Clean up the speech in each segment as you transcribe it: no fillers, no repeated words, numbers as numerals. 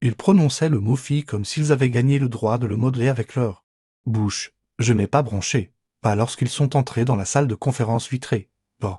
Ils prononçaient le mot fille comme s'ils avaient gagné le droit de le modeler avec leur bouche. Je n'ai pas bronché. Pas lorsqu'ils sont entrés dans la salle de conférence vitrée. Bon.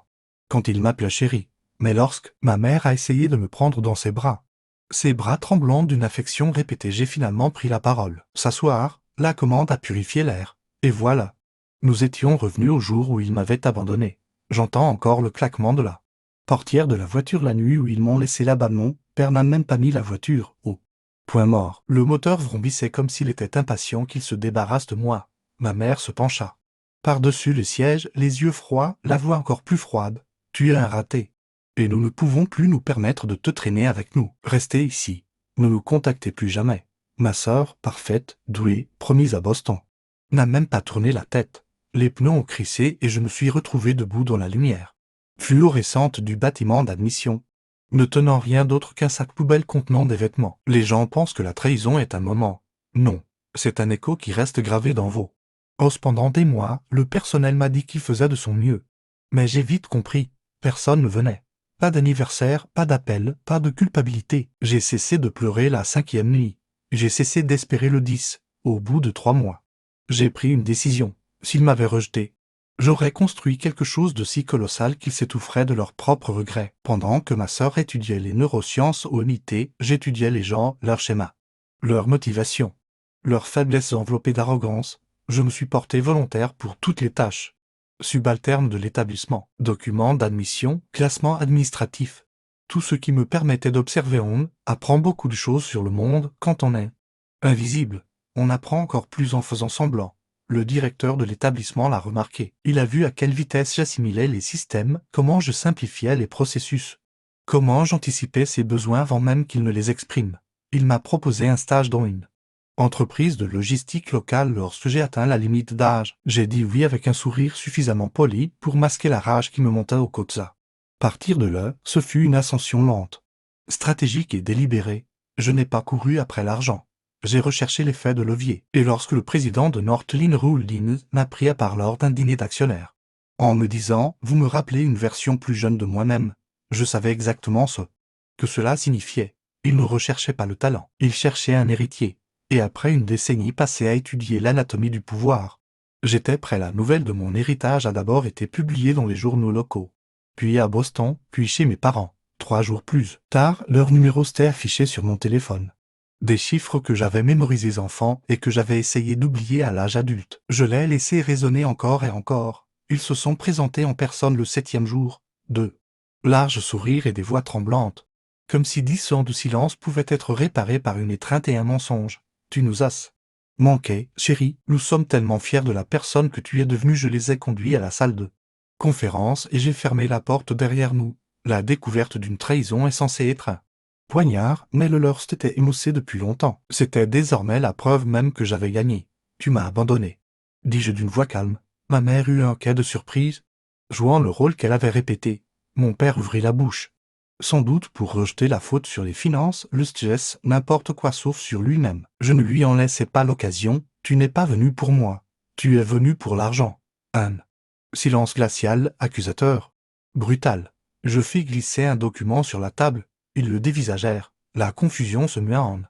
Quand ils m'appelaient chérie. Mais lorsque ma mère a essayé de me prendre dans ses bras. Ses bras tremblants d'une affection répétée, j'ai finalement pris la parole. S'asseoir, la commande a purifié l'air. Et voilà. Nous étions revenus au jour où ils m'avaient abandonné. J'entends encore le claquement de la portière de la voiture la nuit où ils m'ont laissé là-bas. Mon père n'a même pas mis la voiture au point mort. Le moteur vrombissait comme s'il était impatient qu'il se débarrasse de moi. Ma mère se pencha par-dessus le siège, les yeux froids, la voix encore plus froide. Tu es un raté. Et nous ne pouvons plus nous permettre de te traîner avec nous. Restez ici. Ne nous contactez plus jamais. Ma sœur, parfaite, douée, promise à Boston, n'a même pas tourné la tête. Les pneus ont crissé et je me suis retrouvé debout dans la lumière fluorescente du bâtiment d'admission, ne tenant rien d'autre qu'un sac poubelle contenant des vêtements. Les gens pensent que la trahison est un moment. Non, c'est un écho qui reste gravé dans vos os. Pendant des mois, le personnel m'a dit qu'il faisait de son mieux. Mais j'ai vite compris, personne ne venait. Pas d'anniversaire, pas d'appel, pas de culpabilité. J'ai cessé de pleurer la 5e nuit. J'ai cessé d'espérer le 10, au bout de 3 mois. J'ai pris une décision. S'ils m'avaient rejeté, j'aurais construit quelque chose de si colossal qu'ils s'étoufferaient de leurs propres regrets. Pendant que ma sœur étudiait les neurosciences au MIT, j'étudiais les gens, leurs schémas, leurs motivations, leurs faiblesses enveloppées d'arrogance. Je me suis porté volontaire pour toutes les tâches subalternes de l'établissement, documents d'admission, classement administratif. Tout ce qui me permettait d'observer. On apprend beaucoup de choses sur le monde quand on est invisible. On apprend encore plus en faisant semblant. Le directeur de l'établissement l'a remarqué. Il a vu à quelle vitesse j'assimilais les systèmes, comment je simplifiais les processus, comment j'anticipais ses besoins avant même qu'il ne les exprime. Il m'a proposé un stage dans une entreprise de logistique locale lorsque j'ai atteint la limite d'âge. J'ai dit oui avec un sourire suffisamment poli pour masquer la rage qui me monta aux côtes. À partir de là, ce fut une ascension lente, stratégique et délibérée. Je n'ai pas couru après l'argent. J'ai recherché l'effet de levier. Et lorsque le président de Northline Holdings m'a pris à part lors d'un dîner d'actionnaires, en me disant « Vous me rappelez une version plus jeune de moi-même », je savais exactement ce que cela signifiait. Il ne recherchait pas le talent. Il cherchait un héritier. Et après une décennie passée à étudier l'anatomie du pouvoir, j'étais prêt. La nouvelle de mon héritage a d'abord été publiée dans les journaux locaux, puis à Boston, puis chez mes parents. 3 jours plus tard, leur numéro s'était affiché sur mon téléphone. Des chiffres que j'avais mémorisés enfant et que j'avais essayé d'oublier à l'âge adulte. Je les laissé résonner encore et encore. Ils se sont présentés en personne le 7e jour. De larges sourires et des voix tremblantes. Comme si 10 ans de silence pouvaient être réparés par une étreinte et un mensonge. Tu nous as manqué, chérie. Nous sommes tellement fiers de la personne que tu es devenue. Je les ai conduits à la salle de conférence et j'ai fermé la porte derrière nous. La découverte d'une trahison est censée être un poignard, mais le leur s'était émoussé depuis longtemps. C'était désormais la preuve même que j'avais gagné. Tu m'as abandonné, dis-je d'une voix calme. Ma mère eut un quai de surprise, jouant le rôle qu'elle avait répété. Mon père ouvrit la bouche, sans doute pour rejeter la faute sur les finances, le stress, n'importe quoi sauf sur lui-même. Je ne lui en laissais pas l'occasion. Tu n'es pas venu pour moi. Tu es venu pour l'argent. Un silence glacial, accusateur, brutal. Je fis glisser un document sur la table. Ils le dévisagèrent. La confusion se mua en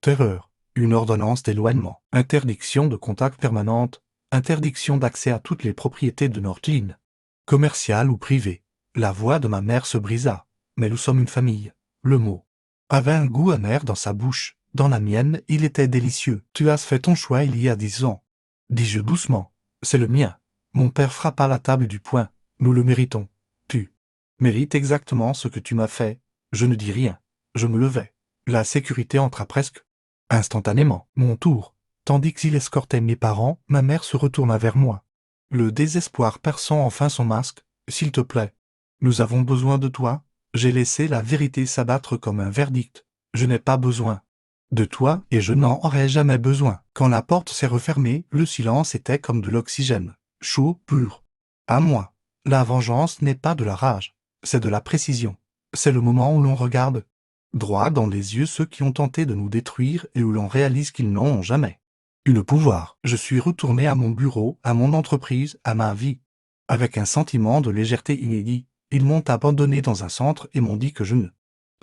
terreur. Une ordonnance d'éloignement. Interdiction de contact permanente. Interdiction d'accès à toutes les propriétés de Northline, commerciales ou privées. La voix de ma mère se brisa. Mais nous sommes une famille. Le mot avait un goût amer dans sa bouche. Dans la mienne, il était délicieux. Tu as fait ton choix il y a 10 ans. Dis-je doucement. C'est le mien. Mon père frappa la table du poing. Nous le méritons. Tu mérites exactement ce que tu m'as fait. Je ne dis rien. Je me levai. La sécurité entra presque instantanément. Mon tour. Tandis qu'il escortait mes parents, ma mère se retourna vers moi. Le désespoir perçant enfin son masque. S'il te plaît. Nous avons besoin de toi. J'ai laissé la vérité s'abattre comme un verdict. Je n'ai pas besoin de toi et je n'en aurai jamais besoin. Quand la porte s'est refermée, le silence était comme de l'oxygène. Chaud, pur. À moi. La vengeance n'est pas de la rage. C'est de la précision. C'est le moment où l'on regarde droit dans les yeux ceux qui ont tenté de nous détruire et où l'on réalise qu'ils n'ont jamais eu le pouvoir. Je suis retourné à mon bureau, à mon entreprise, à ma vie, avec un sentiment de légèreté inédit. Ils m'ont abandonné dans un centre et m'ont dit que je ne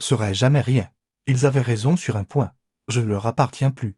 serais jamais rien. Ils avaient raison sur un point. Je leur appartiens plus.